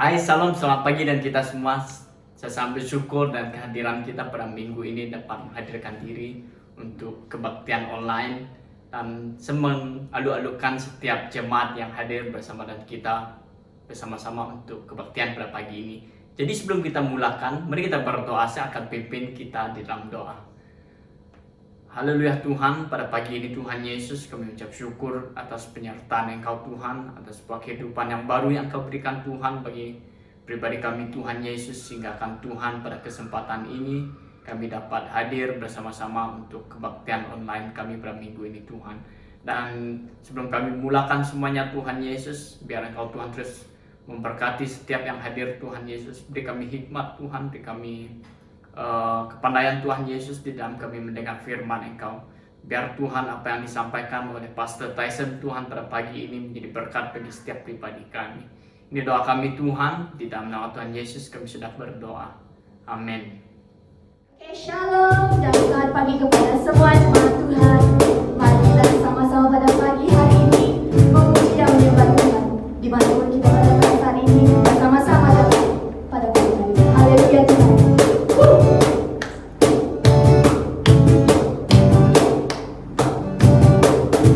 Hai, salam, selamat pagi dan kita semua. Saya sambil syukur dan kehadiran kita pada minggu ini dapat menghadirkan diri untuk kebaktian online dan mengalu-alukan setiap jemaat yang hadir bersama dan kita bersama-sama untuk kebaktian pada pagi ini. Jadi sebelum kita mulakan, mari kita berdoa. Saya akan pimpin kita di dalam doa. Haleluya Tuhan, pada pagi ini Tuhan Yesus kami ucap syukur atas penyertaan Engkau Tuhan, atas sebuah kehidupan yang baru yang Engkau berikan Tuhan bagi pribadi kami Tuhan Yesus, sehingga akan Tuhan pada kesempatan ini kami dapat hadir bersama-sama untuk kebaktian online kami pada minggu ini Tuhan. Dan sebelum kami mulakan semuanya Tuhan Yesus, biar Engkau Tuhan terus memberkati setiap yang hadir Tuhan Yesus, beri kami hikmat Tuhan, beri kami kepandaian Tuhan Yesus di dalam kami mendengar firman Engkau. Biar Tuhan apa yang disampaikan oleh Pastor Tyson Tuhan pada pagi ini menjadi berkat bagi setiap pribadi kami. Ini doa kami Tuhan, di dalam nama Tuhan Yesus kami sudah berdoa. Amin. Oke, shalom dan selamat pagi kepada semua jemaat Tuhan. Mari kita sama-sama pada pagi hari ini memuji dan menyembah Tuhan. Dimanapun kita berada saat ini, bersama-sama dapat pada pagi hari ini. Haleluya Tuhan.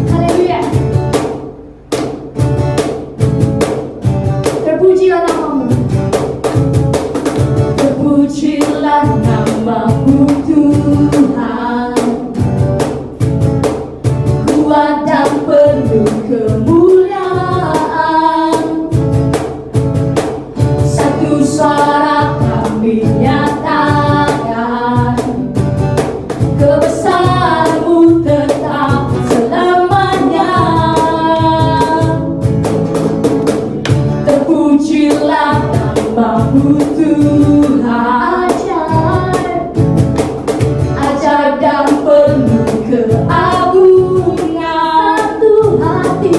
Haleluya. Terpujilah namamu. Terpujilah namamu Tuhan. Kuat dan penuh kemuliaan. Satu suara kami nyatakan, kebesaran-Mu tetap selamanya. Terpujilah namamu Tuhan. Ajaib dan penuh keagungan. Satu hati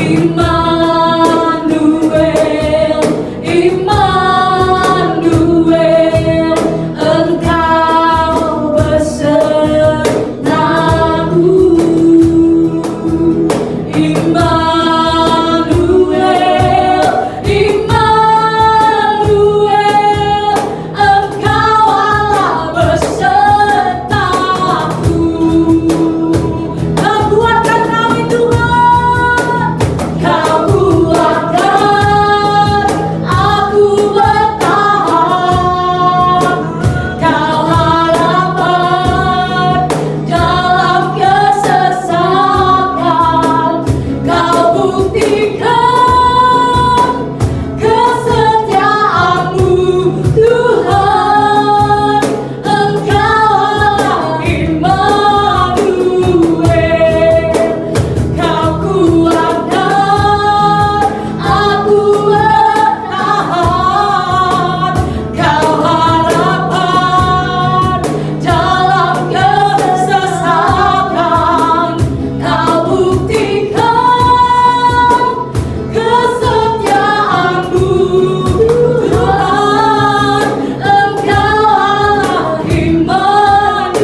Immanuel, Immanuel, Engkau besertaku. Immanuel, Immanuel, Engkau Allah besertaku. Kau kuatkan kami Tuhan, Kau kuatkan aku bertahan. Kau harapan dalam kesesakan. Kau buktikan kesetiaan-Mu Tuhan. Engkau Allah Immanuel. Kau kuatkan aku bertahan. Kau harapan dalam kesesakan. Kau buktikan kesetiaan-Mu Tuhan. Engkau Allah Immanuel.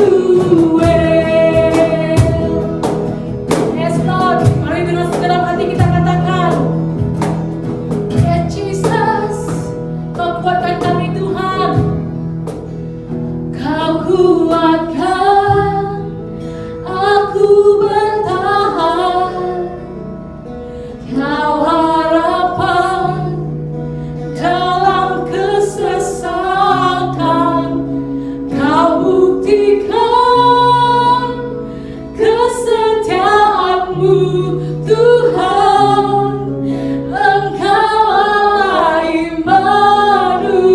Yes Lord, mari dengan segenap hati kita katakan, Yes Jesus, Kau kuatkan kami Tuhan. Kau kuatkan aku bertahan. Kau harapan dalam kesesakan. Kau buktikan kesetiaan-Mu Tuhan. Engkau Allah Immanuel.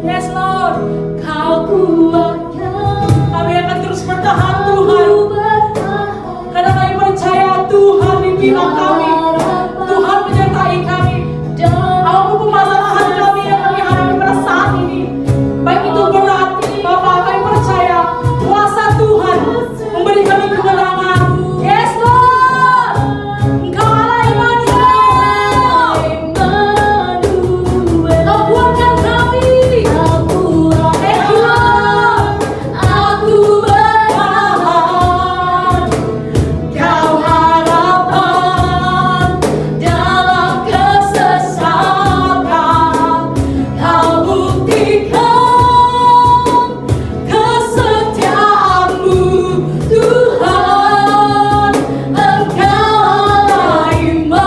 Yes Lord, Kau kuatkan. Kami akan terus bertahan Tuhan, karena kami percaya Tuhan di pihak kami. Tuhan menyertai kami. Apapun permasalahan kami yang kami hadapi pada saat ini, baik itu berat, Bapak, kami percaya kuasa Tuhan memberi kami kemenangan. Yes Lord, Engkau Allah Immanuel. Kau kuatkan kami. Thank you Lord. Aku bertahan. Kau harapan dalam kesesakan. Kau buktikan kesetiaan-Mu Tuhan. Engkau Allah Immanuel.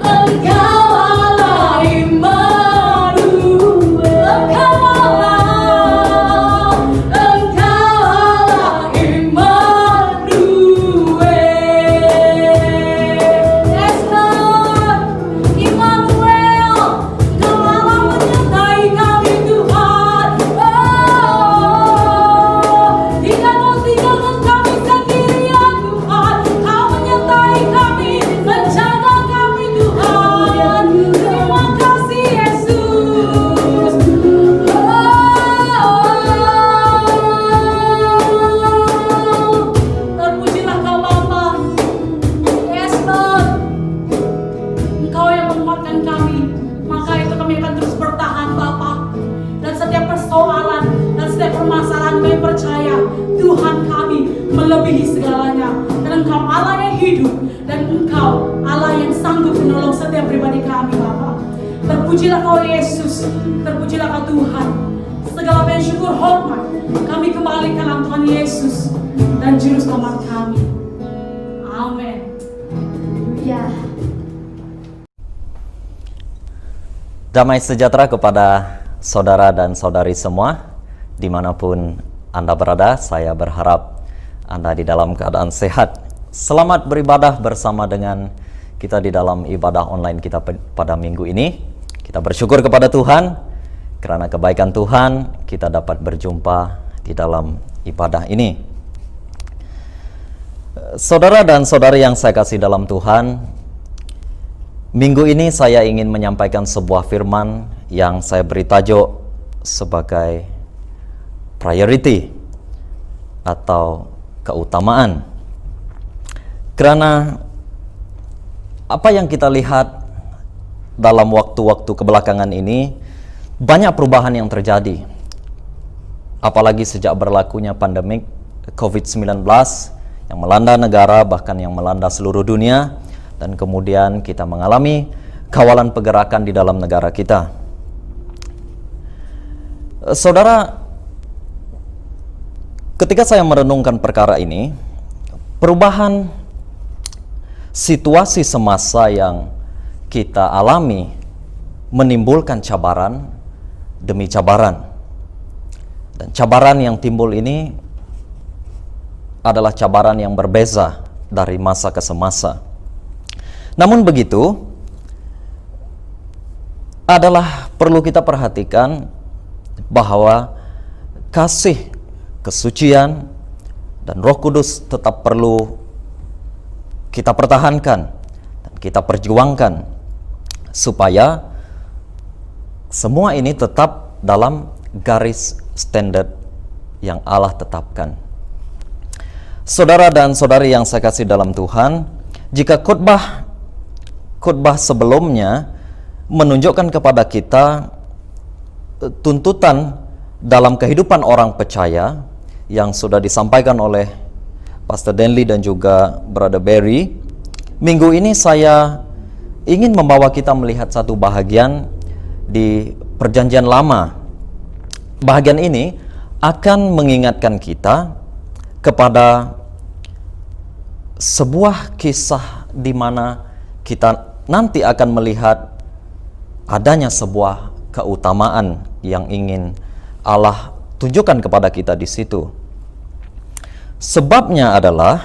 Engkau Allah Immanuel. Engkau Allah Immanuel. Yes Lord, Immanuel, Engkau Allah menyertai kami Tuhan. Tidak Kau tinggalkan kami sendirian Tuhan. Kau menyertai kami, menjaga kami Tuhan. Terima kasih Yesus. Terpujilah Kau Bapa. Yes Lord, Engkau yang menguatkan kami, maka itu kami akan terus bertahan Bapa. Dan setiap persoalan dan setiap permasalahan kami percaya Tuhan kami melebihi segalanya. Dan Engkau Allah yang hidup, dan Engkau Allah yang sanggup menolong setiap pribadi kami Bapa. Terpujilah Kau Yesus, terpujilah Kau Tuhan. Segala puji syukur hormat kami kembalikan dalam Tuhan Yesus dan Juru Selamat kami. Amin. Ya. Damai sejahtera kepada saudara dan saudari semua, dimanapun Anda berada. Saya berharap Anda di dalam keadaan sehat. Selamat beribadah bersama dengan kita di dalam ibadah online kita pada minggu ini. Kita bersyukur kepada Tuhan, karena kebaikan Tuhan kita dapat berjumpa di dalam ibadah ini. Saudara dan saudari yang saya kasih dalam Tuhan, minggu ini saya ingin menyampaikan sebuah firman yang saya beri tajuk sebagai priority atau keutamaan. Karena apa yang kita lihat dalam waktu-waktu kebelakangan ini, banyak perubahan yang terjadi. Apalagi sejak berlakunya pandemik COVID-19 yang melanda negara, bahkan yang melanda seluruh dunia, dan kemudian kita mengalami kawalan pergerakan di dalam negara kita. Saudara, ketika saya merenungkan perkara ini, perubahan situasi semasa yang kita alami menimbulkan cabaran demi cabaran. Dan cabaran yang timbul ini adalah cabaran yang berbeza dari masa ke semasa. Namun begitu, adalah perlu kita perhatikan bahwa kasih, kesucian, dan Roh Kudus tetap perlu kita pertahankan dan kita perjuangkan supaya semua ini tetap dalam garis standar yang Allah tetapkan. Saudara dan saudari yang saya kasih dalam Tuhan, jika khotbah sebelumnya menunjukkan kepada kita tuntutan dalam kehidupan orang percaya yang sudah disampaikan oleh Pastor Denley dan juga Brother Barry, minggu ini saya ingin membawa kita melihat satu bahagian di Perjanjian Lama. Bahagian ini akan mengingatkan kita kepada sebuah kisah di mana kita nanti akan melihat adanya sebuah keutamaan yang ingin Allah tunjukkan kepada kita di situ. Sebabnya adalah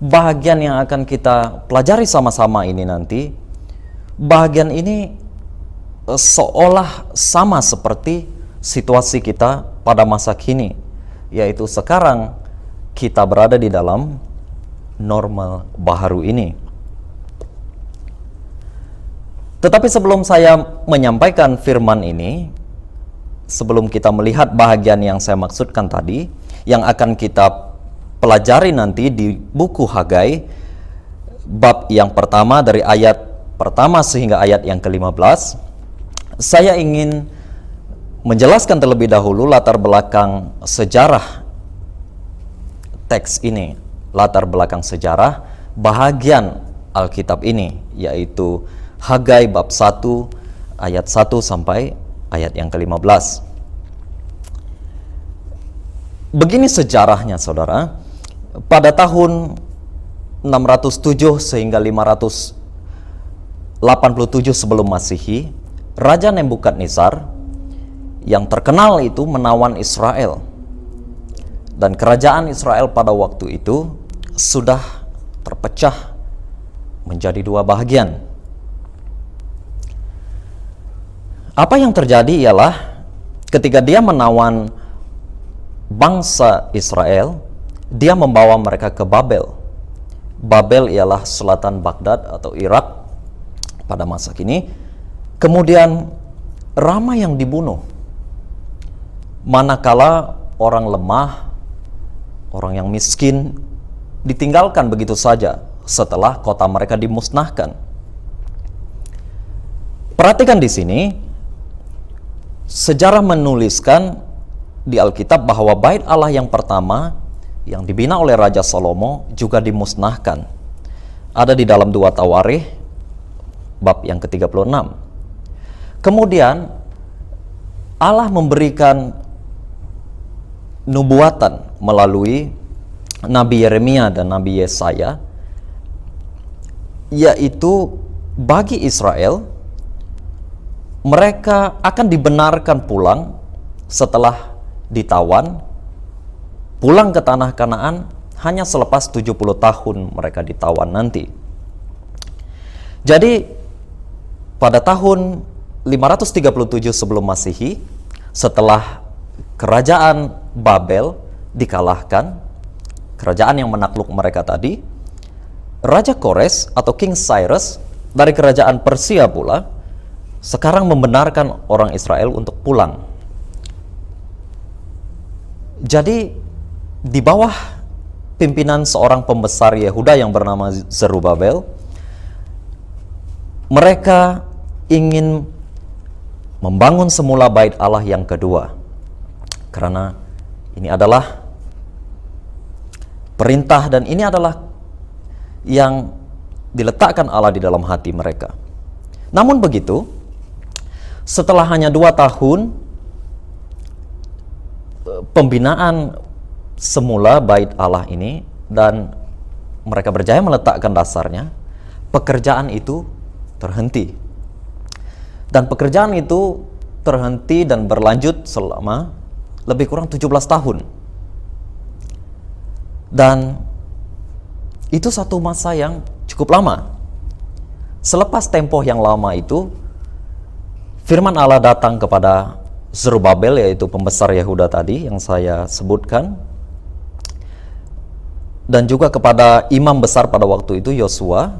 bahagian yang akan kita pelajari sama-sama ini nanti, bahagian ini seolah sama seperti situasi kita pada masa kini, yaitu sekarang kita berada di dalam normal baharu ini. Tetapi sebelum saya menyampaikan firman ini, sebelum kita melihat bahagian yang saya maksudkan tadi, yang akan kita pelajari nanti di buku Hagai, bab yang pertama dari ayat pertama sehingga ayat yang ke-15, saya ingin menjelaskan terlebih dahulu latar belakang sejarah teks ini, latar belakang sejarah bahagian Alkitab ini, yaitu Hagai bab 1 ayat 1 sampai ayat yang ke-15. Begini sejarahnya, saudara. Pada tahun 607 sehingga 587 sebelum Masehi, Raja Nebukadnezar yang terkenal itu menawan Israel. Dan kerajaan Israel pada waktu itu sudah terpecah menjadi dua bahagian. Apa yang terjadi ialah ketika dia menawan bangsa Israel, dia membawa mereka ke Babel. Babel ialah selatan Baghdad atau Irak pada masa kini. Kemudian ramai yang dibunuh. Manakala orang lemah, orang yang miskin ditinggalkan begitu saja setelah kota mereka dimusnahkan. Perhatikan di sini, sejarah menuliskan di Alkitab bahwa bait Allah yang pertama yang dibina oleh Raja Salomo juga dimusnahkan. Ada di dalam 2 Tawarikh bab yang ke-36. Kemudian Allah memberikan nubuatan melalui Nabi Yeremia dan Nabi Yesaya, yaitu bagi Israel mereka akan dibenarkan pulang setelah ditawan, pulang ke tanah Kanaan hanya selepas 70 tahun mereka ditawan nanti. Jadi pada tahun 537 sebelum Masehi, setelah kerajaan Babel dikalahkan, kerajaan yang menakluk mereka tadi, Raja Kores atau King Cyrus dari kerajaan Persia pula sekarang membenarkan orang Israel untuk pulang. Jadi di bawah pimpinan seorang pembesar Yehuda yang bernama Zerubabel. Mereka ingin membangun semula bait Allah yang kedua. Karena ini adalah perintah dan ini adalah yang diletakkan Allah di dalam hati mereka. Namun begitu, setelah hanya 2 tahun pembinaan semula bait Allah ini dan mereka berjaya meletakkan dasarnya, pekerjaan itu terhenti. Dan pekerjaan itu terhenti dan berlanjut selama lebih kurang 17 tahun. Dan itu satu masa yang cukup lama. Selepas tempoh yang lama itu, firman Allah datang kepada Zerubabel, yaitu pembesar Yehuda tadi yang saya sebutkan, dan juga kepada imam besar pada waktu itu, Yosua.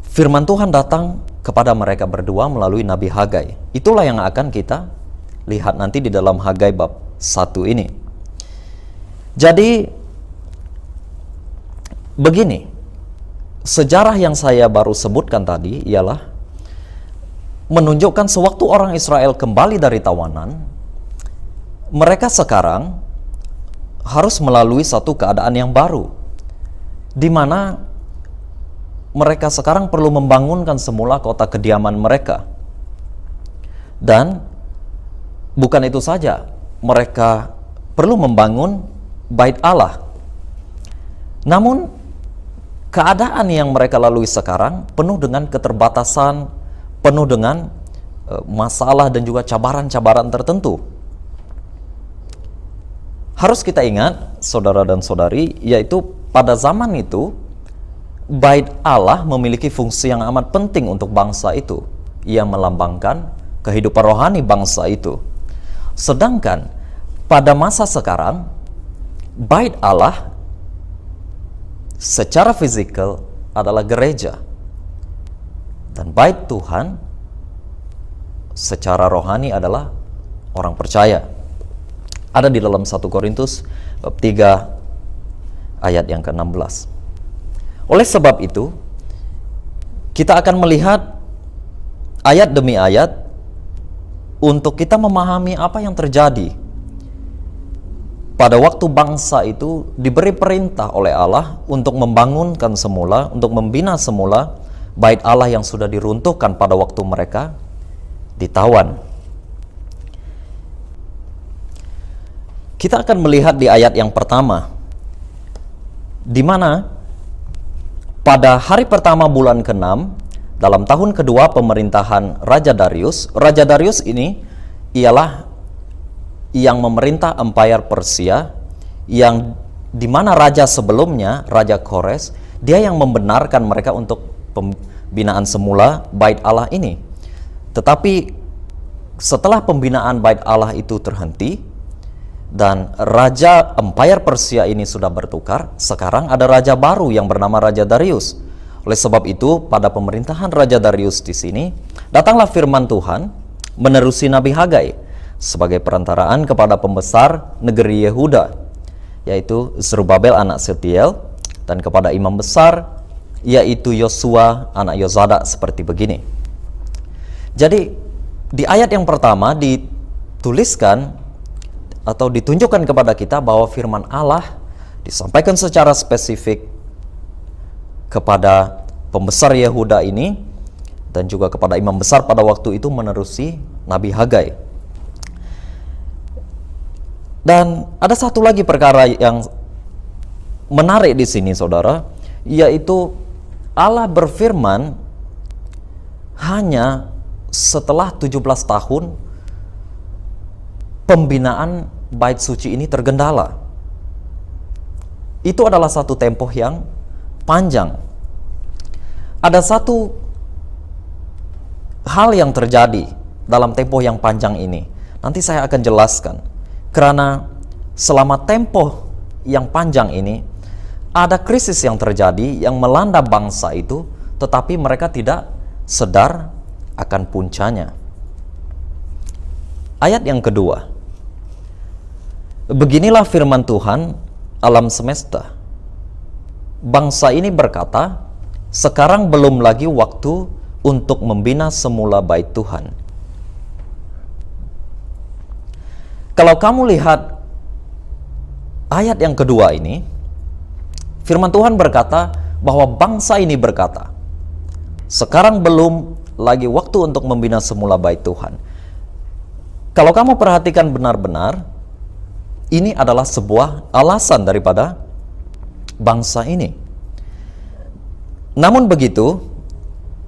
Firman Tuhan datang kepada mereka berdua melalui Nabi Hagai. Itulah yang akan kita lihat nanti di dalam Hagai bab 1 ini. Jadi begini, sejarah yang saya baru sebutkan tadi ialah menunjukkan sewaktu orang Israel kembali dari tawanan, mereka sekarang harus melalui satu keadaan yang baru, di mana mereka sekarang perlu membangunkan semula kota kediaman mereka. Dan bukan itu saja, mereka perlu membangun bait Allah. Namun keadaan yang mereka lalui sekarang penuh dengan keterbatasan, penuh dengan masalah dan juga cabaran-cabaran tertentu. Harus kita ingat, saudara dan saudari, yaitu pada zaman itu bait Allah memiliki fungsi yang amat penting untuk bangsa itu. Ia melambangkan kehidupan rohani bangsa itu. Sedangkan pada masa sekarang, bait Allah secara fisikal adalah gereja, dan bait Tuhan secara rohani adalah orang percaya. Ada di dalam 1 Korintus bab 3 ayat yang ke-16. Oleh sebab itu, kita akan melihat ayat demi ayat untuk kita memahami apa yang terjadi pada waktu bangsa itu diberi perintah oleh Allah untuk membangunkan semula, untuk membina semula bait Allah yang sudah diruntuhkan pada waktu mereka ditawan. Kita akan melihat di ayat yang pertama, di mana pada hari pertama bulan ke-6 dalam tahun kedua pemerintahan Raja Darius. Raja Darius ini ialah yang memerintah Empire Persia, yang di mana raja sebelumnya, Raja Kores, dia yang membenarkan mereka untuk pembinaan semula bait Allah ini. Tetapi setelah pembinaan bait Allah itu terhenti dan Raja Empire Persia ini sudah bertukar, sekarang ada raja baru yang bernama Raja Darius. Oleh sebab itu, pada pemerintahan Raja Darius di sini, datanglah firman Tuhan menerusi Nabi Hagai sebagai perantaraan kepada pembesar negeri Yehuda, yaitu Zerubabel anak Setiel, dan kepada imam besar, yaitu Yosua anak Yozadak, seperti begini. Jadi, di ayat yang pertama dituliskan atau ditunjukkan kepada kita bahwa firman Allah disampaikan secara spesifik kepada pembesar Yehuda ini dan juga kepada imam besar pada waktu itu menerusi Nabi Hagai. Dan ada satu lagi perkara yang menarik di sini, saudara, yaitu Allah berfirman hanya setelah 17 tahun pembinaan bait suci ini tergendala. Itu adalah satu tempoh yang panjang. Ada satu hal yang terjadi dalam tempoh yang panjang ini. Nanti saya akan jelaskan. Karena selama tempoh yang panjang ini, ada krisis yang terjadi yang melanda bangsa itu, tetapi mereka tidak sadar akan puncanya. Ayat yang kedua. Beginilah firman Tuhan alam semesta. Bangsa ini berkata, sekarang belum lagi waktu untuk membina semula bait Tuhan. Kalau kamu lihat ayat yang kedua ini, firman Tuhan berkata bahwa bangsa ini berkata, sekarang belum lagi waktu untuk membina semula bait Tuhan. Kalau kamu perhatikan benar-benar, ini adalah sebuah alasan daripada bangsa ini. Namun begitu,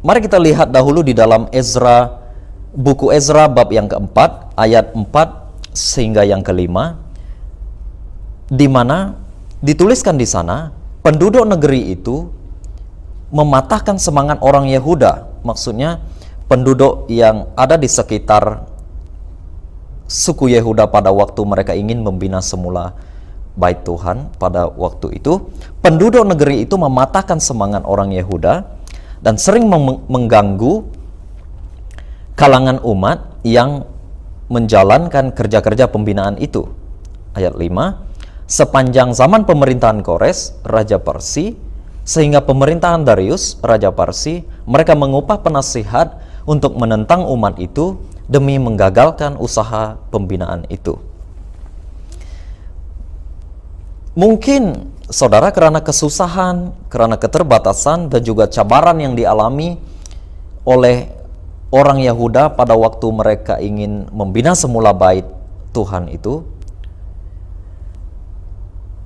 mari kita lihat dahulu di dalam buku Ezra bab yang keempat, ayat 4 sehingga yang kelima, di mana dituliskan di sana, penduduk negeri itu mematahkan semangat orang Yehuda, maksudnya penduduk yang ada di sekitar suku Yehuda pada waktu mereka ingin membina semula bait Tuhan pada waktu itu. Penduduk negeri itu mematahkan semangat orang Yehuda dan sering mengganggu kalangan umat yang menjalankan kerja-kerja pembinaan itu. Ayat 5, sepanjang zaman pemerintahan Kores, Raja Parsi, sehingga pemerintahan Darius, Raja Parsi, mereka mengupah penasihat untuk menentang umat itu demi menggagalkan usaha pembinaan itu. Mungkin saudara karena kesusahan, karena keterbatasan dan juga cabaran yang dialami oleh orang Yehuda pada waktu mereka ingin membina semula bait Tuhan itu,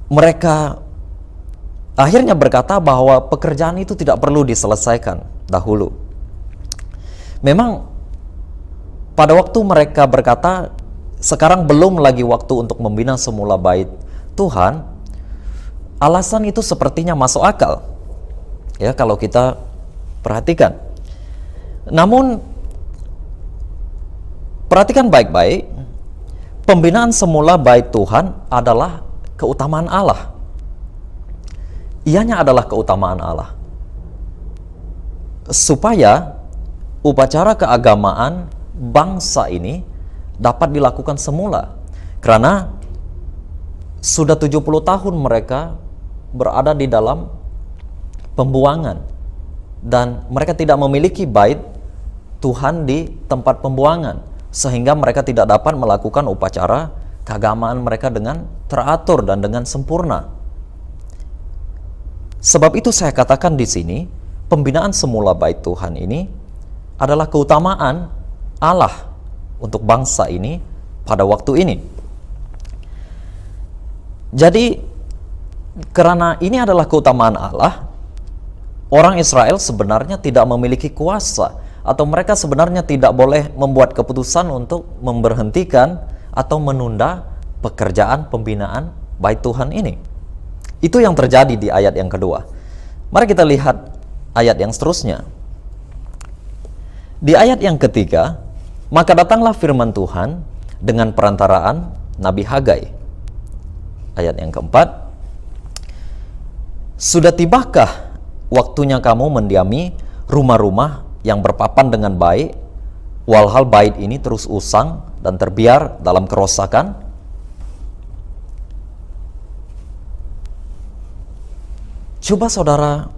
mereka akhirnya berkata bahwa pekerjaan itu tidak perlu diselesaikan dahulu. Memang pada waktu mereka berkata sekarang belum lagi waktu untuk membina semula bait Tuhan, alasan itu sepertinya masuk akal, ya, kalau kita perhatikan. Namun perhatikan baik-baik, pembinaan semula bait Tuhan adalah keutamaan Allah. Ianya adalah keutamaan Allah, supaya upacara keagamaan bangsa ini dapat dilakukan semula. Karena sudah 70 tahun mereka berada di dalam pembuangan dan mereka tidak memiliki bait Tuhan di tempat pembuangan, sehingga mereka tidak dapat melakukan upacara keagamaan mereka dengan teratur dan dengan sempurna. Sebab itu saya katakan di sini, pembinaan semula bait Tuhan ini adalah keutamaan Allah untuk bangsa ini pada waktu ini. Jadi karena ini adalah keutamaan Allah, orang Israel sebenarnya tidak memiliki kuasa, atau mereka sebenarnya tidak boleh membuat keputusan untuk memberhentikan atau menunda pekerjaan pembinaan bait Tuhan ini. Itu yang terjadi di ayat yang kedua. Mari kita lihat ayat yang seterusnya. Di ayat yang ketiga, maka datanglah firman Tuhan dengan perantaraan Nabi Hagai. Ayat yang keempat, sudah tibakah waktunya kamu mendiami rumah-rumah yang berpapan dengan baik, walhal bait ini terus usang dan terbiar dalam kerosakan? Coba saudara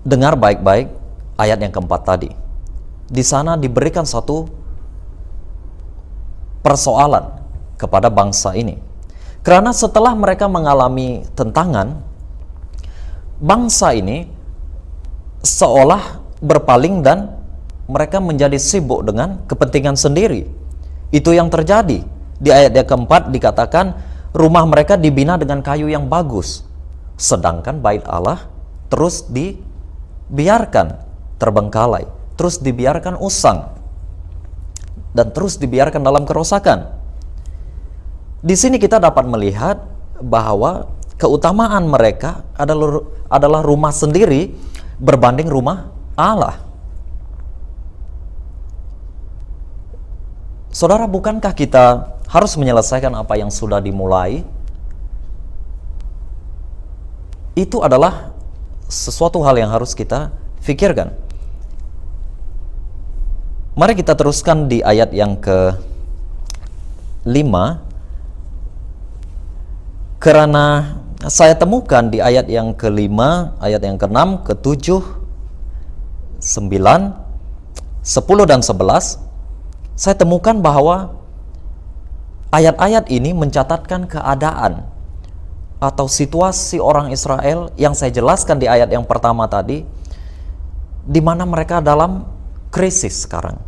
dengar baik-baik ayat yang keempat tadi. Di sana diberikan satu persoalan kepada bangsa ini. Karena setelah mereka mengalami tentangan, bangsa ini seolah berpaling dan mereka menjadi sibuk dengan kepentingan sendiri. Itu yang terjadi. Di ayat yang keempat dikatakan rumah mereka dibina dengan kayu yang bagus, sedangkan bait Allah terus dibiarkan terbengkalai, terus dibiarkan usang, dan terus dibiarkan dalam kerosakan. Di sini kita dapat melihat bahwa keutamaan mereka adalah rumah sendiri berbanding rumah Allah. Saudara, bukankah kita harus menyelesaikan apa yang sudah dimulai? Itu adalah sesuatu hal yang harus kita pikirkan. Mari kita teruskan di ayat yang ke-5. Karena saya temukan di ayat yang kelima, ayat yang keenam, ketujuh, 9, 10 dan 11, saya temukan bahwa ayat-ayat ini mencatatkan keadaan atau situasi orang Israel yang saya jelaskan di ayat yang pertama tadi, di mana mereka dalam krisis sekarang.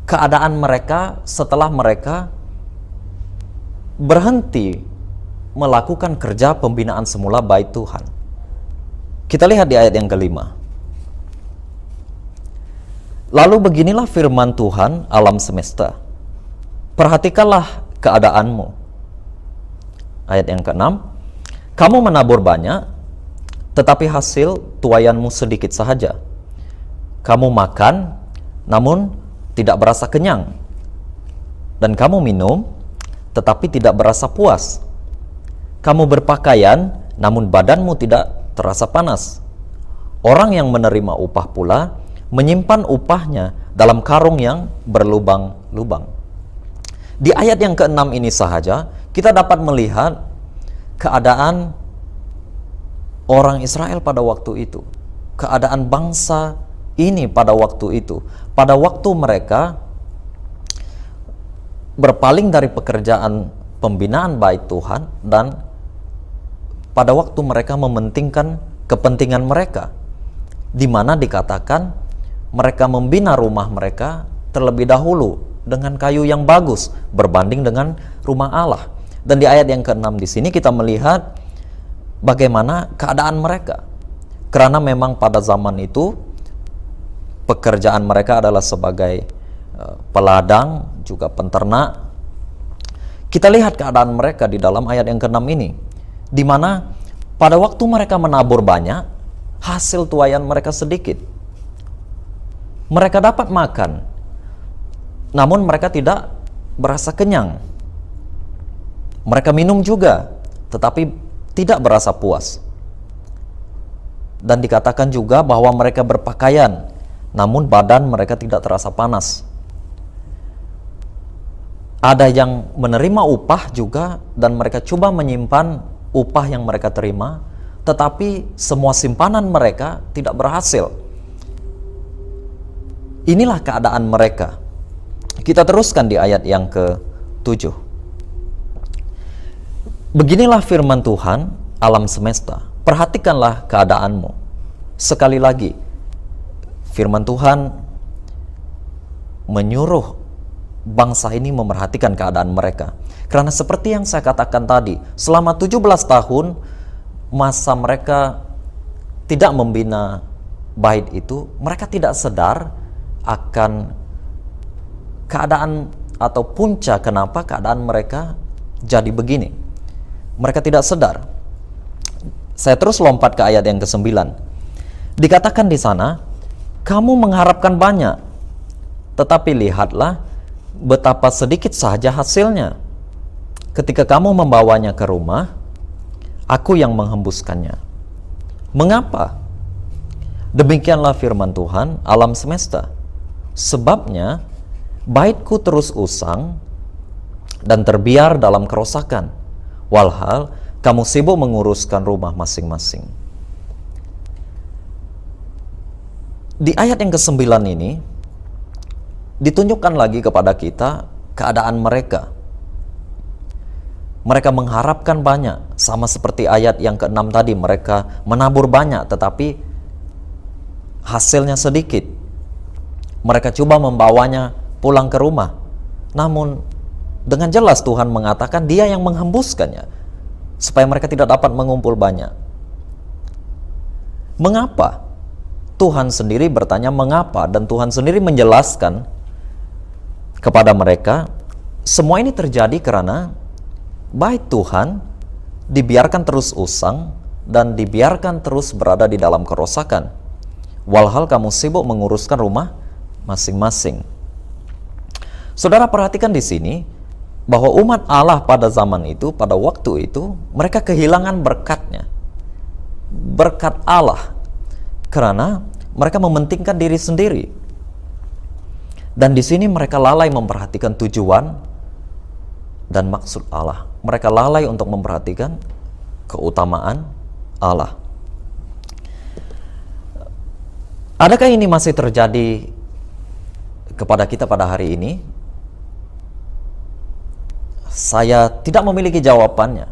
Keadaan mereka setelah mereka berhenti melakukan kerja pembinaan semula bait Tuhan. Kita lihat di ayat yang kelima. Lalu beginilah firman Tuhan alam semesta. Perhatikanlah keadaanmu. Ayat yang keenam. Kamu menabur banyak, tetapi hasil tuaianmu sedikit sahaja. Kamu makan, namun tidak berasa kenyang. Dan kamu minum, tetapi tidak berasa puas. Kamu berpakaian, namun badanmu tidak terasa panas. Orang yang menerima upah pula menyimpan upahnya dalam karung yang berlubang-lubang. Di ayat yang keenam ini sahaja kita dapat melihat keadaan orang Israel pada waktu itu, keadaan bangsa ini pada waktu itu, pada waktu mereka berpaling dari pekerjaan pembinaan bait Tuhan dan pada waktu mereka mementingkan kepentingan mereka, di mana dikatakan mereka membina rumah mereka terlebih dahulu dengan kayu yang bagus berbanding dengan rumah Allah. Dan di ayat yang ke-6 di sini kita melihat bagaimana keadaan mereka. Karena memang pada zaman itu pekerjaan mereka adalah sebagai peladang, juga penternak. Kita lihat keadaan mereka di dalam ayat yang ke-6 ini, di mana pada waktu mereka menabur banyak, hasil tuaian mereka sedikit. Mereka dapat makan, namun mereka tidak berasa kenyang. Mereka minum juga, tetapi tidak berasa puas. Dan dikatakan juga bahwa mereka berpakaian, namun badan mereka tidak terasa panas. Ada yang menerima upah juga, dan mereka coba menyimpan upah yang mereka terima, tetapi semua simpanan mereka tidak berhasil. Inilah keadaan mereka. Kita teruskan di ayat yang ke-7. Beginilah firman Tuhan alam semesta. Perhatikanlah keadaanmu. Sekali lagi, firman Tuhan menyuruh bangsa ini memerhatikan keadaan mereka. Karena seperti yang saya katakan tadi, selama 17 tahun masa mereka tidak membina bait itu, mereka tidak sadar akan keadaan atau punca kenapa keadaan mereka jadi begini. Mereka tidak sadar. Saya terus lompat ke ayat yang ke-9. Dikatakan di sana, kamu mengharapkan banyak, tetapi lihatlah betapa sedikit saja hasilnya. Ketika kamu membawanya ke rumah, aku yang menghembuskannya. Mengapa? Demikianlah firman Tuhan alam semesta. Sebabnya baitku terus usang dan terbiar dalam kerosakan, walhal kamu sibuk menguruskan rumah masing-masing. Di ayat yang ke-9 ini ditunjukkan lagi kepada kita keadaan mereka. Mereka mengharapkan banyak, sama seperti ayat yang ke-6 tadi, mereka menabur banyak tetapi hasilnya sedikit. Mereka coba membawanya pulang ke rumah, namun dengan jelas Tuhan mengatakan Dia yang menghembuskannya supaya mereka tidak dapat mengumpul banyak. Mengapa? Tuhan sendiri bertanya mengapa, dan Tuhan sendiri menjelaskan kepada mereka semua ini terjadi karena bait Tuhan dibiarkan terus usang dan dibiarkan terus berada di dalam kerosakan, walhal kamu sibuk menguruskan rumah masing-masing. Saudara perhatikan di sini bahwa umat Allah pada zaman itu, pada waktu itu, mereka kehilangan berkatnya, berkat Allah, karena mereka mementingkan diri sendiri. Dan di sini mereka lalai memperhatikan tujuan dan maksud Allah. Mereka lalai untuk memperhatikan keutamaan Allah. Adakah ini masih terjadi kepada kita pada hari ini? Saya tidak memiliki jawabannya,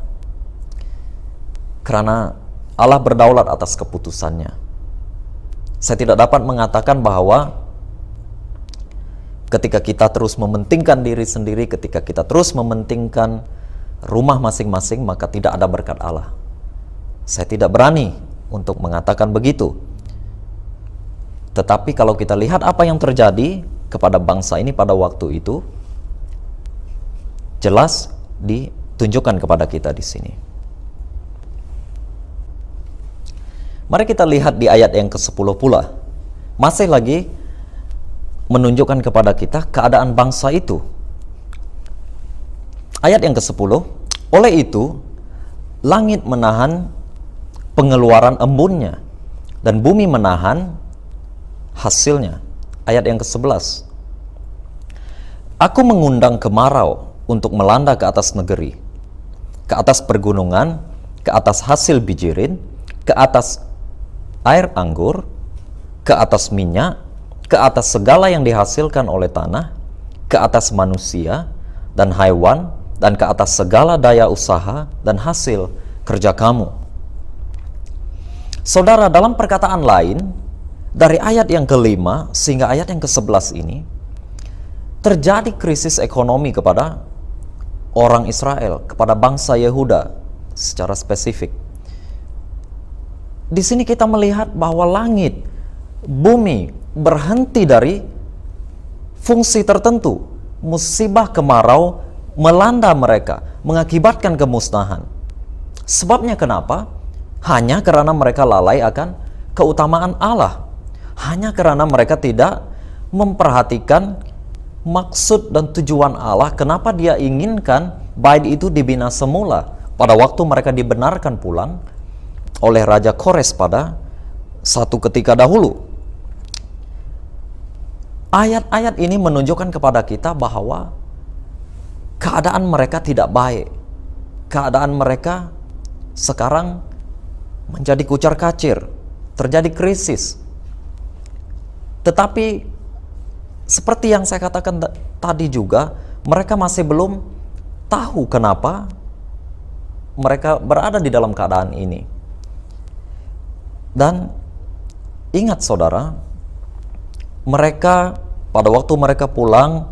karena Allah berdaulat atas keputusannya. Saya tidak dapat mengatakan bahwa ketika kita terus mementingkan diri sendiri, ketika kita terus mementingkan rumah masing-masing, maka tidak ada berkat Allah. Saya tidak berani untuk mengatakan begitu. Tetapi kalau kita lihat apa yang terjadi kepada bangsa ini pada waktu itu, jelas ditunjukkan kepada kita di sini. Mari kita lihat di ayat yang ke-10 pula. Masih lagi menunjukkan kepada kita keadaan bangsa itu. Ayat yang ke-10, oleh itu langit menahan pengeluaran embunnya dan bumi menahan hasilnya. Ayat yang ke-11, aku mengundang kemarau untuk melanda ke atas negeri, ke atas pergunungan, ke atas hasil bijirin, ke atas air anggur, ke atas minyak, ke atas segala yang dihasilkan oleh tanah, ke atas manusia dan haiwan, dan ke atas segala daya usaha dan hasil kerja kamu. Saudara, dalam perkataan lain, dari ayat yang ke-5 sehingga ayat yang ke-11 ini, terjadi krisis ekonomi kepada orang Israel, kepada bangsa Yehuda secara spesifik. Di sini kita melihat bahwa langit, bumi berhenti dari fungsi tertentu. Musibah kemarau melanda mereka, mengakibatkan kemusnahan. Sebabnya kenapa? Hanya karena mereka lalai akan keutamaan Allah. Hanya karena mereka tidak memperhatikan maksud dan tujuan Allah, kenapa Dia inginkan bait itu dibina semula pada waktu mereka dibenarkan pulang oleh Raja Kores pada satu ketika dahulu. Ayat-ayat ini menunjukkan kepada kita bahwa keadaan mereka tidak baik. Keadaan mereka sekarang menjadi kucar-kacir, terjadi krisis. Tetapi seperti yang saya katakan tadi juga, mereka masih belum tahu kenapa mereka berada di dalam keadaan ini. Dan ingat saudara, mereka pada waktu mereka pulang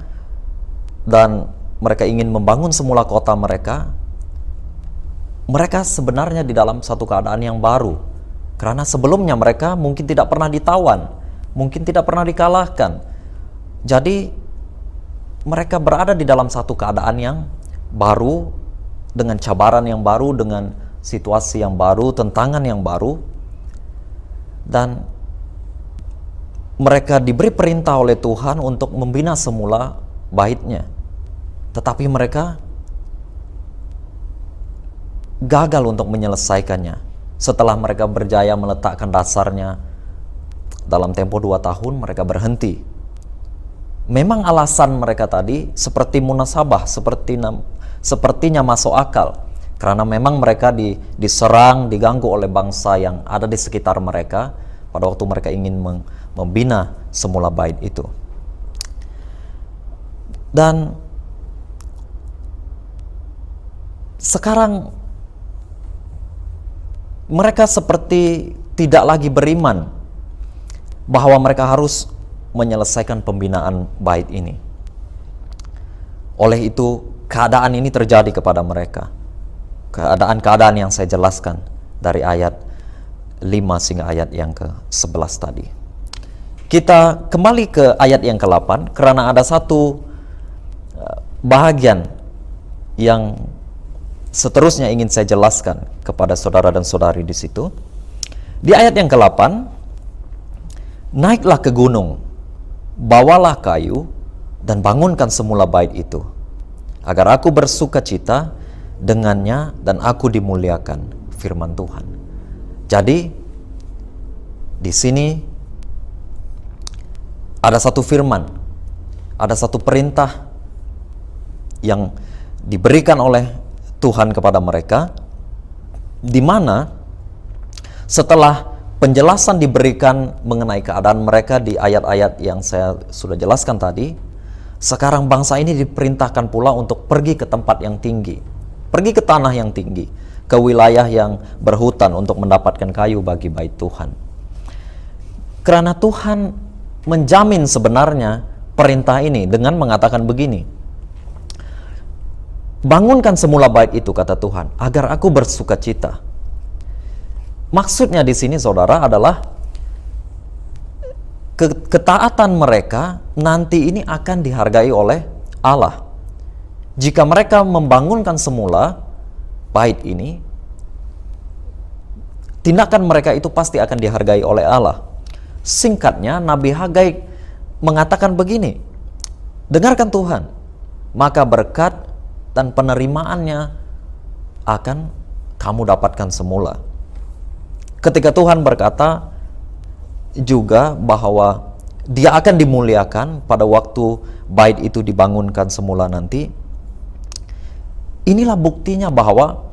dan mereka ingin membangun semula kota mereka, mereka sebenarnya di dalam satu keadaan yang baru. Karena sebelumnya mereka mungkin tidak pernah ditawan, mungkin tidak pernah dikalahkan. Jadi mereka berada di dalam satu keadaan yang baru, dengan cabaran yang baru, dengan situasi yang baru, tantangan yang baru. Dan mereka diberi perintah oleh Tuhan untuk membina semula bait-Nya. Tetapi mereka gagal untuk menyelesaikannya. Setelah mereka berjaya meletakkan dasarnya dalam tempo 2 tahun, mereka berhenti. Memang alasan mereka tadi seperti munasabah, sepertinya masuk akal. Karena memang mereka diserang, diganggu oleh bangsa yang ada di sekitar mereka pada waktu mereka ingin membina semula bait itu. Dan sekarang mereka seperti tidak lagi beriman bahwa mereka harus menyelesaikan pembinaan bait ini. Oleh itu, keadaan ini terjadi kepada mereka. Keadaan-keadaan yang saya jelaskan dari ayat 5 hingga ayat yang ke-11 tadi. Kita kembali ke ayat yang ke-8 karena ada satu bahagian yang seterusnya ingin saya jelaskan kepada saudara dan saudari di situ. Di ayat yang ke-8, naiklah ke gunung, bawalah kayu dan bangunkan semula bait itu, agar aku bersuka cita dengannya dan aku dimuliakan, firman Tuhan. Jadi di sini ada satu firman, ada satu perintah yang diberikan oleh Tuhan kepada mereka di mana setelah penjelasan diberikan mengenai keadaan mereka di ayat-ayat yang saya sudah jelaskan tadi, sekarang bangsa ini diperintahkan pula untuk pergi ke tempat yang tinggi, pergi ke tanah yang tinggi, ke wilayah yang berhutan untuk mendapatkan kayu bagi bait Tuhan. Karena Tuhan menjamin sebenarnya perintah ini dengan mengatakan begini, bangunkan semula bait itu, kata Tuhan, agar aku bersuka cita. Maksudnya di sini saudara adalah ketaatan mereka nanti ini akan dihargai oleh Allah. Jika mereka membangunkan semula bait ini, tindakan mereka itu pasti akan dihargai oleh Allah. Singkatnya, Nabi Hagai mengatakan begini, dengarkan Tuhan, maka berkat dan penerimaannya akan kamu dapatkan semula. Ketika Tuhan berkata juga bahwa Dia akan dimuliakan pada waktu bait itu dibangunkan semula nanti, inilah buktinya bahwa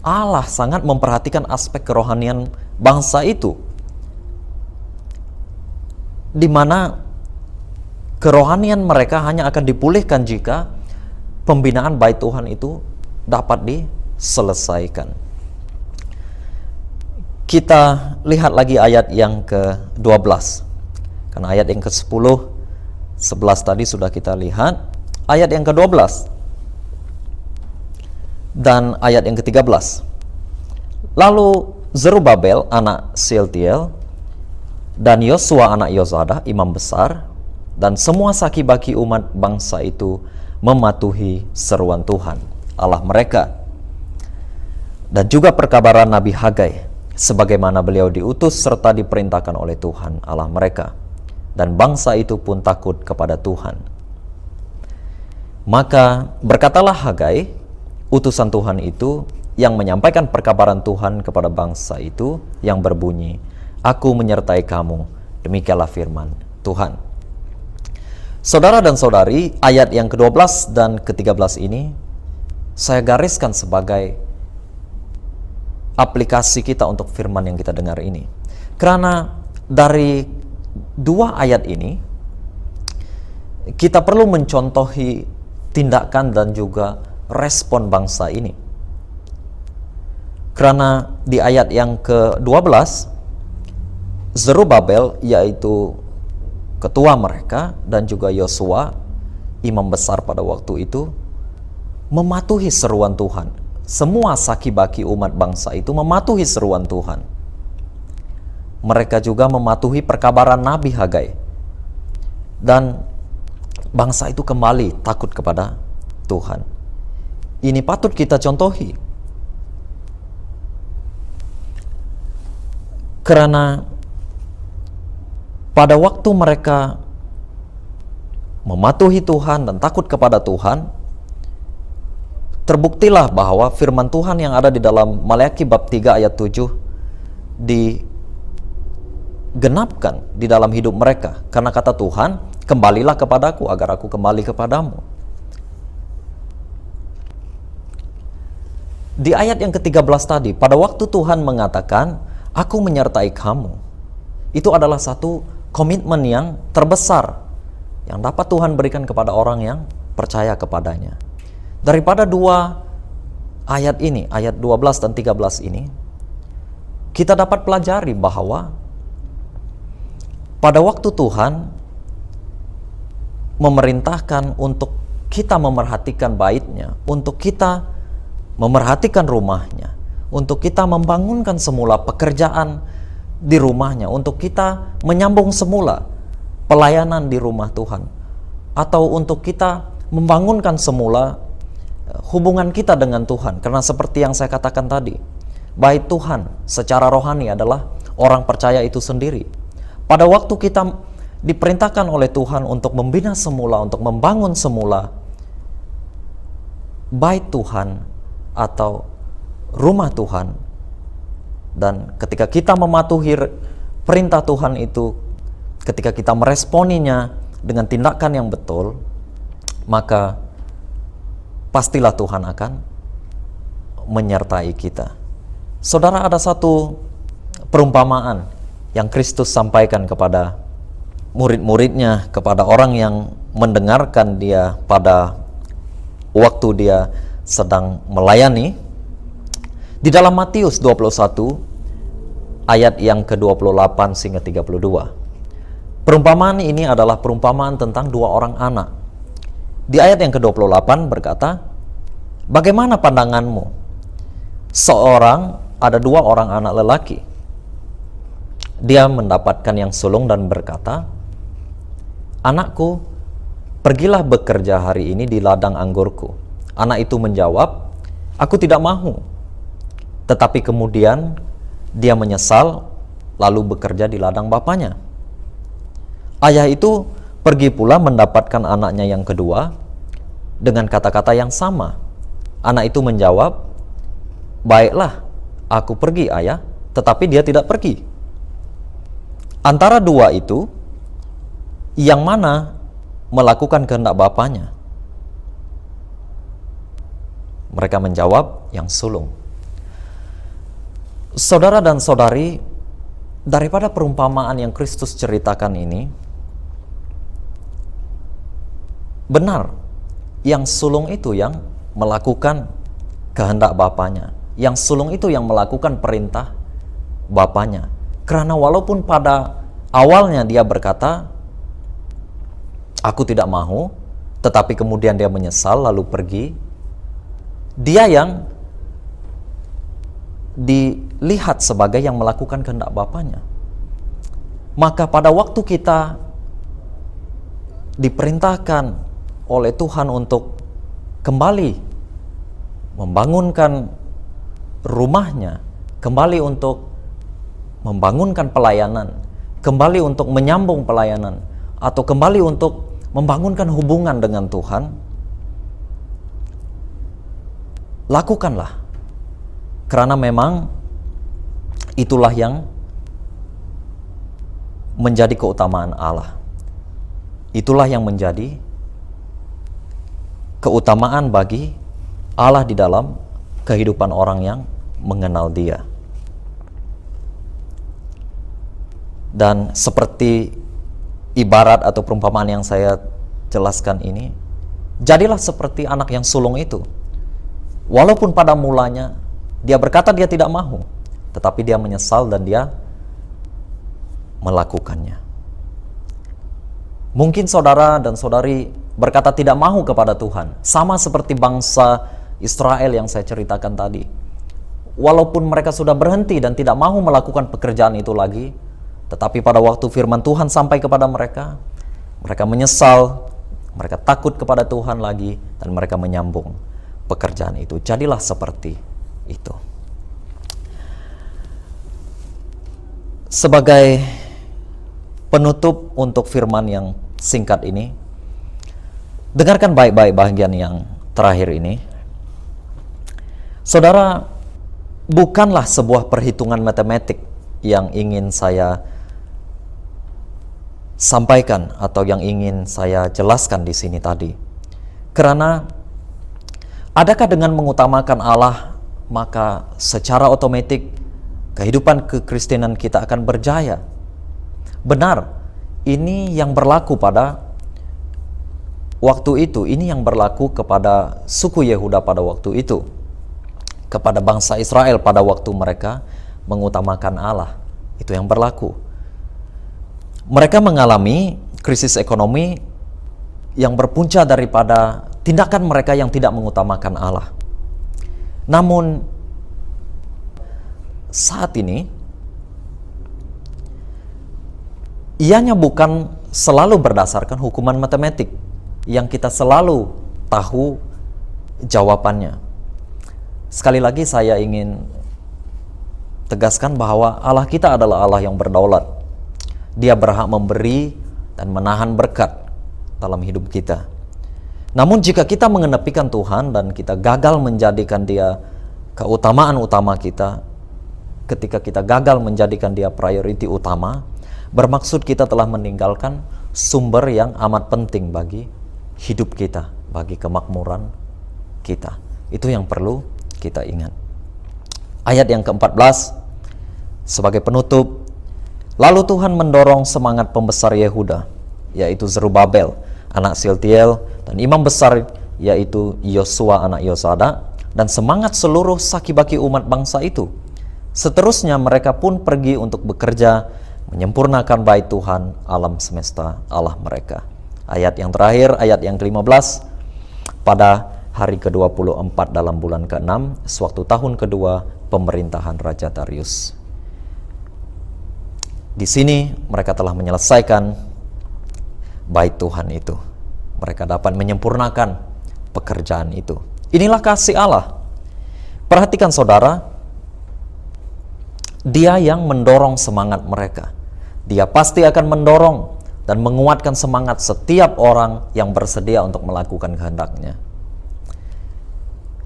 Allah sangat memperhatikan aspek kerohanian bangsa itu, di mana kerohanian mereka hanya akan dipulihkan jika pembinaan bait Tuhan itu dapat diselesaikan. Kita lihat lagi ayat yang ke-12. Karena ayat yang ke-10, 11 tadi sudah kita lihat. Ayat yang ke-12 dan ayat yang ke-13. Lalu Zerubabel anak Sealtiel dan Yosua anak Yozadah imam besar dan semua saki-baki umat bangsa itu mematuhi seruan Tuhan Allah mereka, dan juga perkabaran Nabi Hagai sebagaimana beliau diutus serta diperintahkan oleh Tuhan Allah mereka, dan bangsa itu pun takut kepada Tuhan. Maka berkatalah Hagai, utusan Tuhan itu, yang menyampaikan perkabaran Tuhan kepada bangsa itu, yang berbunyi, aku menyertai kamu, demikianlah firman Tuhan. Saudara dan saudari, ayat yang ke-12 dan ke-13 ini saya gariskan sebagai aplikasi kita untuk firman yang kita dengar ini. Karena dari dua ayat ini kita perlu mencontohi tindakan dan juga respon bangsa ini. Karena di ayat yang ke-12, Zerubabel yaitu ketua mereka dan juga Yosua imam besar pada waktu itu mematuhi seruan Tuhan. Semua saki-baki umat bangsa itu mematuhi seruan Tuhan. Mereka juga mematuhi perkabaran Nabi Hagai. Dan bangsa itu kembali takut kepada Tuhan. Ini patut kita contohi. Karena pada waktu mereka mematuhi Tuhan dan takut kepada Tuhan, terbuktilah bahwa firman Tuhan yang ada di dalam Maleakhi bab 3 ayat 7 digenapkan di dalam hidup mereka. Karena kata Tuhan, kembalilah kepadaku agar aku kembali kepadamu. Di ayat yang ke-13 tadi, pada waktu Tuhan mengatakan, aku menyertai kamu, itu adalah satu komitmen yang terbesar yang dapat Tuhan berikan kepada orang yang percaya kepadanya. Daripada dua ayat ini, ayat 12 dan 13 ini, kita dapat pelajari bahwa pada waktu Tuhan memerintahkan untuk kita memerhatikan bait-Nya, untuk kita memerhatikan rumahnya, untuk kita membangunkan semula pekerjaan di rumahnya, untuk kita menyambung semula pelayanan di rumah Tuhan, atau untuk kita membangunkan semula hubungan kita dengan Tuhan. Karena seperti yang saya katakan tadi, bait Tuhan secara rohani adalah orang percaya itu sendiri. Pada waktu kita diperintahkan oleh Tuhan untuk membina semula, untuk membangun semula bait Tuhan atau rumah Tuhan, dan ketika kita mematuhi perintah Tuhan itu, ketika kita meresponinya dengan tindakan yang betul, maka pastilah Tuhan akan menyertai kita. Saudara, ada satu perumpamaan yang Kristus sampaikan kepada murid-muridnya, kepada orang yang mendengarkan dia pada waktu dia sedang melayani. Di dalam Matius 21 ayat yang ke-28 hingga 32. Perumpamaan ini adalah perumpamaan tentang dua orang anak. Di ayat yang ke-28 berkata, "Bagaimana pandanganmu? Ada dua orang anak lelaki. Dia mendapatkan yang sulung dan berkata, 'Anakku, pergilah bekerja hari ini di ladang anggurku.' Anak itu menjawab, 'Aku tidak mahu.' Tetapi kemudian dia menyesal lalu bekerja di ladang bapaknya. Ayah itu pergi pula mendapatkan anaknya yang kedua dengan kata-kata yang sama. Anak itu menjawab, 'Baiklah, aku pergi, ayah.' Tetapi dia tidak pergi. Antara dua itu, yang mana melakukan kehendak bapaknya?" Mereka menjawab, "Yang sulung." Saudara dan saudari, daripada perumpamaan yang Kristus ceritakan ini, benar, yang sulung itu yang melakukan kehendak bapaknya. Yang sulung itu yang melakukan perintah bapaknya. Karena walaupun pada awalnya dia berkata, "Aku tidak mau," tetapi kemudian dia menyesal lalu pergi, dia yang dilihat sebagai yang melakukan kehendak bapaknya. Maka pada waktu kita diperintahkan oleh Tuhan untuk kembali membangunkan rumahnya, kembali untuk membangunkan pelayanan, kembali untuk menyambung pelayanan, atau kembali untuk membangunkan hubungan dengan Tuhan, lakukanlah. Karena memang itulah yang menjadi keutamaan Allah. Itulah yang menjadi keutamaan bagi Allah di dalam kehidupan orang yang mengenal Dia. Dan seperti ibarat atau perumpamaan yang saya jelaskan ini, jadilah seperti anak yang sulung itu. Walaupun pada mulanya dia berkata dia tidak mahu, tetapi dia menyesal dan dia melakukannya. Mungkin saudara dan saudari berkata tidak mahu kepada Tuhan, sama seperti bangsa Israel yang saya ceritakan tadi. Walaupun mereka sudah berhenti dan tidak mahu melakukan pekerjaan itu lagi, tetapi pada waktu firman Tuhan sampai kepada mereka, mereka menyesal, mereka takut kepada Tuhan lagi, dan mereka menyambung pekerjaan itu. Jadilah seperti itu. Sebagai penutup untuk firman yang singkat ini, dengarkan baik-baik bagian yang terakhir ini. Saudara, bukanlah sebuah perhitungan matematik yang ingin saya sampaikan atau yang ingin saya jelaskan di sini tadi. Karena adakah dengan mengutamakan Allah maka secara otomatis kehidupan kekristenan kita akan berjaya? Benar, ini yang berlaku pada waktu itu, ini yang berlaku kepada suku Yehuda pada waktu itu, kepada bangsa Israel pada waktu mereka mengutamakan Allah. Itu yang berlaku. Mereka mengalami krisis ekonomi yang berpunca daripada tindakan mereka yang tidak mengutamakan Allah. Namun saat ini ianya bukan selalu berdasarkan hukuman matematik yang kita selalu tahu jawabannya. Sekali lagi saya ingin tegaskan bahwa Allah kita adalah Allah yang berdaulat. Dia berhak memberi dan menahan berkat dalam hidup kita. Namun jika kita mengenepikan Tuhan dan kita gagal menjadikan Dia keutamaan utama kita, ketika kita gagal menjadikan Dia priority utama, bermaksud kita telah meninggalkan sumber yang amat penting bagi hidup kita, bagi kemakmuran kita. Itu yang perlu kita ingat. Ayat yang ke-14 sebagai penutup, lalu Tuhan mendorong semangat pembesar Yehuda, yaitu Zerubabel anak Siltiel, dan imam besar yaitu Yosua anak Yosada, dan semangat seluruh saki-baki umat bangsa itu. Seterusnya mereka pun pergi untuk bekerja menyempurnakan bait Tuhan alam semesta Allah mereka. Ayat yang terakhir, ayat yang ke-15, pada hari ke-24 dalam bulan ke-6 sewaktu tahun kedua pemerintahan Raja Darius. Di sini mereka telah menyelesaikan bait Tuhan itu. Mereka dapat menyempurnakan pekerjaan itu. Inilah kasih Allah. Perhatikan saudara, Dia yang mendorong semangat mereka. Dia pasti akan mendorong dan menguatkan semangat setiap orang yang bersedia untuk melakukan kehendak-Nya.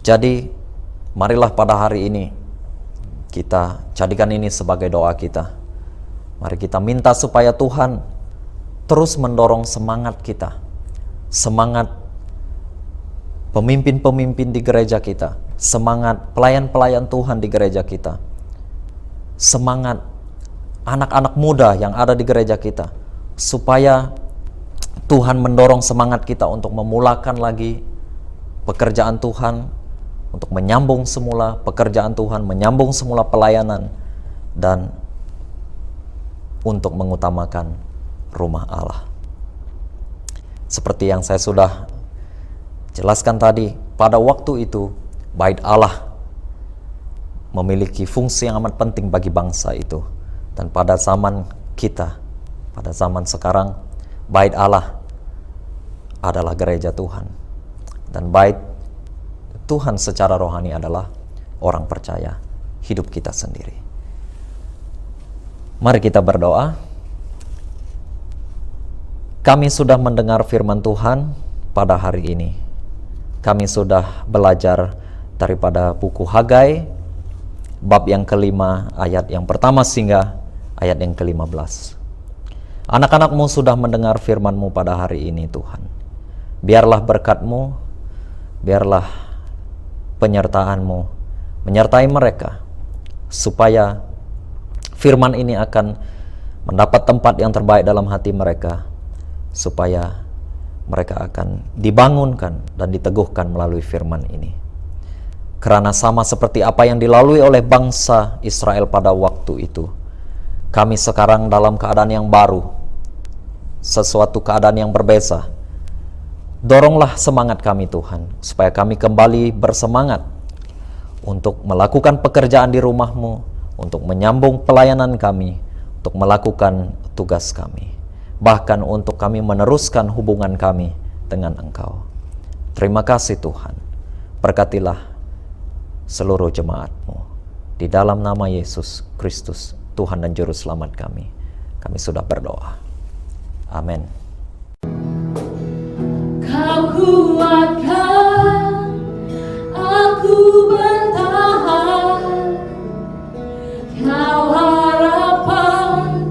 Jadi, marilah pada hari ini kita jadikan ini sebagai doa kita. Mari kita minta supaya Tuhan terus mendorong semangat kita, semangat pemimpin-pemimpin di gereja kita, semangat pelayan-pelayan Tuhan di gereja kita, semangat anak-anak muda yang ada di gereja kita, supaya Tuhan mendorong semangat kita untuk memulakan lagi pekerjaan Tuhan, untuk menyambung semula pekerjaan Tuhan, menyambung semula pelayanan, dan untuk mengutamakan rumah Allah. Seperti yang saya sudah jelaskan tadi, pada waktu itu bait Allah memiliki fungsi yang amat penting bagi bangsa itu. Dan pada zaman kita, pada zaman sekarang, bait Allah adalah gereja Tuhan. Dan bait Tuhan secara rohani adalah orang percaya, hidup kita sendiri. Mari kita berdoa. Kami sudah mendengar firman Tuhan pada hari ini. Kami sudah belajar daripada buku Hagai, bab yang kelima, ayat yang pertama sehingga ayat yang ke-15. Anak-anak-Mu sudah mendengar firman-Mu pada hari ini, Tuhan. Biarlah berkat-Mu, biarlah penyertaan-Mu menyertai mereka, supaya firman ini akan mendapat tempat yang terbaik dalam hati mereka, supaya mereka akan dibangunkan dan diteguhkan melalui firman ini. Karena sama seperti apa yang dilalui oleh bangsa Israel pada waktu itu, kami sekarang dalam keadaan yang baru, sesuatu keadaan yang berbeza. Doronglah semangat kami Tuhan, supaya kami kembali bersemangat untuk melakukan pekerjaan di rumah-Mu, untuk menyambung pelayanan kami, untuk melakukan tugas kami, bahkan untuk kami meneruskan hubungan kami dengan Engkau. Terima kasih Tuhan. Berkatilah seluruh jemaat-Mu. Di dalam nama Yesus Kristus, Tuhan dan Juru Selamat kami sudah berdoa. Amin. Kau kuatkan aku bertahan, Kau harapan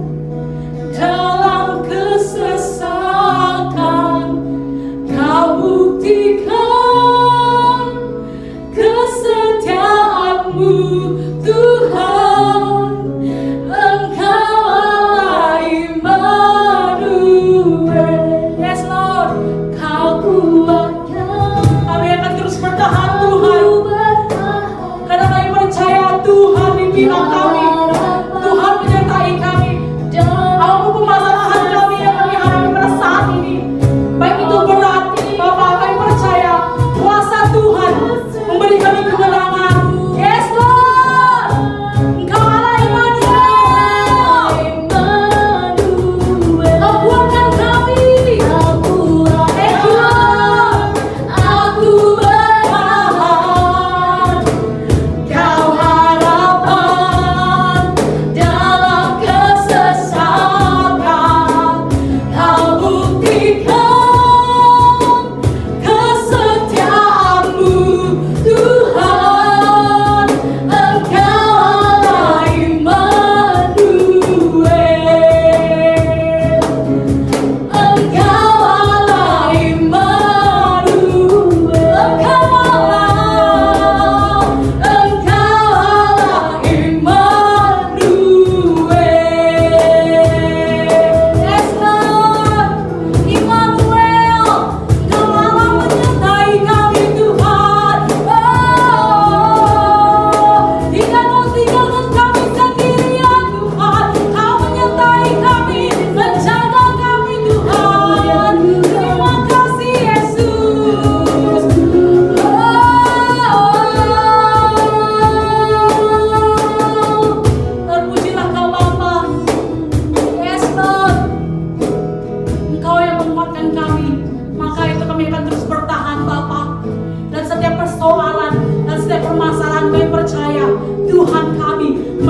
dalam kesesakan, Kau buktikan kesetiaan-Mu Tuhan, Engkau Allah Immanuel. Yes Lord, Kau kuatkan. Kami akan terus bertahan Tuhan, karena kami percaya Tuhan di pihak kami. Tuhan menyertai kami. Apapun permasalahan kami yang kami hadapi pada saat ini, baik itu berat, Bapak, kami percaya kuasa Tuhan memberi kami kemenangan. Yes Lord, Engkau Allah Immanuel. Kau kuatkan kami. Thank you Lord. Aku bertahan, Kau harapan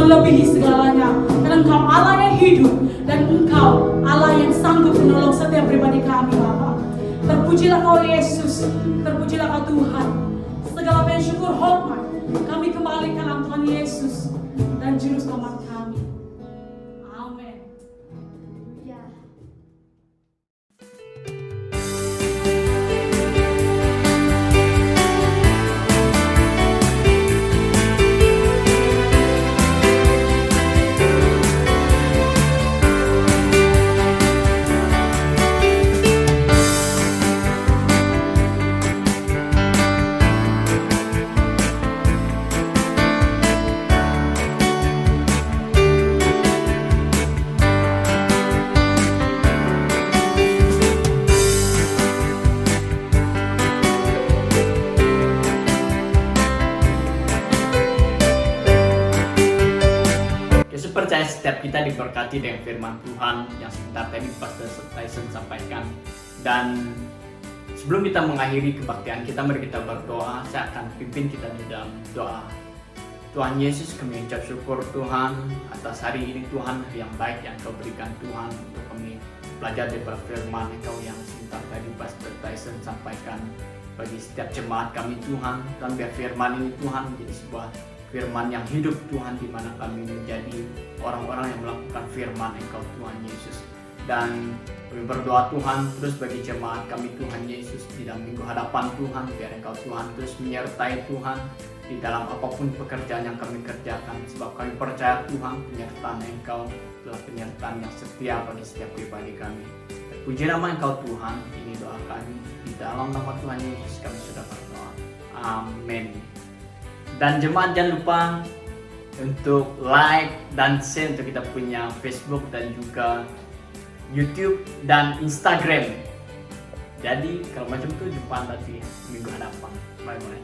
melebihi segalanya. Dan Engkau Allah yang hidup, dan Engkau Allah yang sanggup menolong setiap pribadi kami, Bapa. Terpujilah Kau Yesus, terpujilah Kau Tuhan. Segala puji syukur hormat kami kembalikan dalam Tuhan Yesus dan Juru Selamat kami. Amin. Ya. Yesus percaya setiap kita diberkati dengan firman Tuhan yang sebentar tadi Pastor Tyson sampaikan. Dan sebelum kita mengakhiri kebaktian kita, mari kita berdoa. Saya akan pimpin kita di dalam doa. Tuhan Yesus, kami ucap syukur Tuhan atas hari ini Tuhan, yang baik yang Kau berikan Tuhan untuk kami belajar daripada firman Engkau yang sebentar tadi Pastor Tyson sampaikan bagi setiap jemaat kami Tuhan. Dan biar firman ini Tuhan menjadi sebuah firman yang hidup Tuhan, di mana kami menjadi orang-orang yang melakukan firman Engkau Tuhan Yesus. Dan kami berdoa Tuhan terus bagi jemaat kami Tuhan Yesus di dalam minggu hadapan Tuhan, biar Engkau Tuhan terus menyertai Tuhan di dalam apapun pekerjaan yang kami kerjakan, sebab kami percaya Tuhan penyertaan Engkau adalah penyertaan yang setia bagi setiap pribadi kami. Puji nama Engkau Tuhan, ini doa kami di dalam nama Tuhan Yesus kami sudah berdoa. Amin. Dan jemaat jangan lupa untuk like dan share untuk kita punya Facebook dan juga YouTube dan Instagram. Jadi kalau macam itu jumpa nanti minggu hadapan. Bye bye.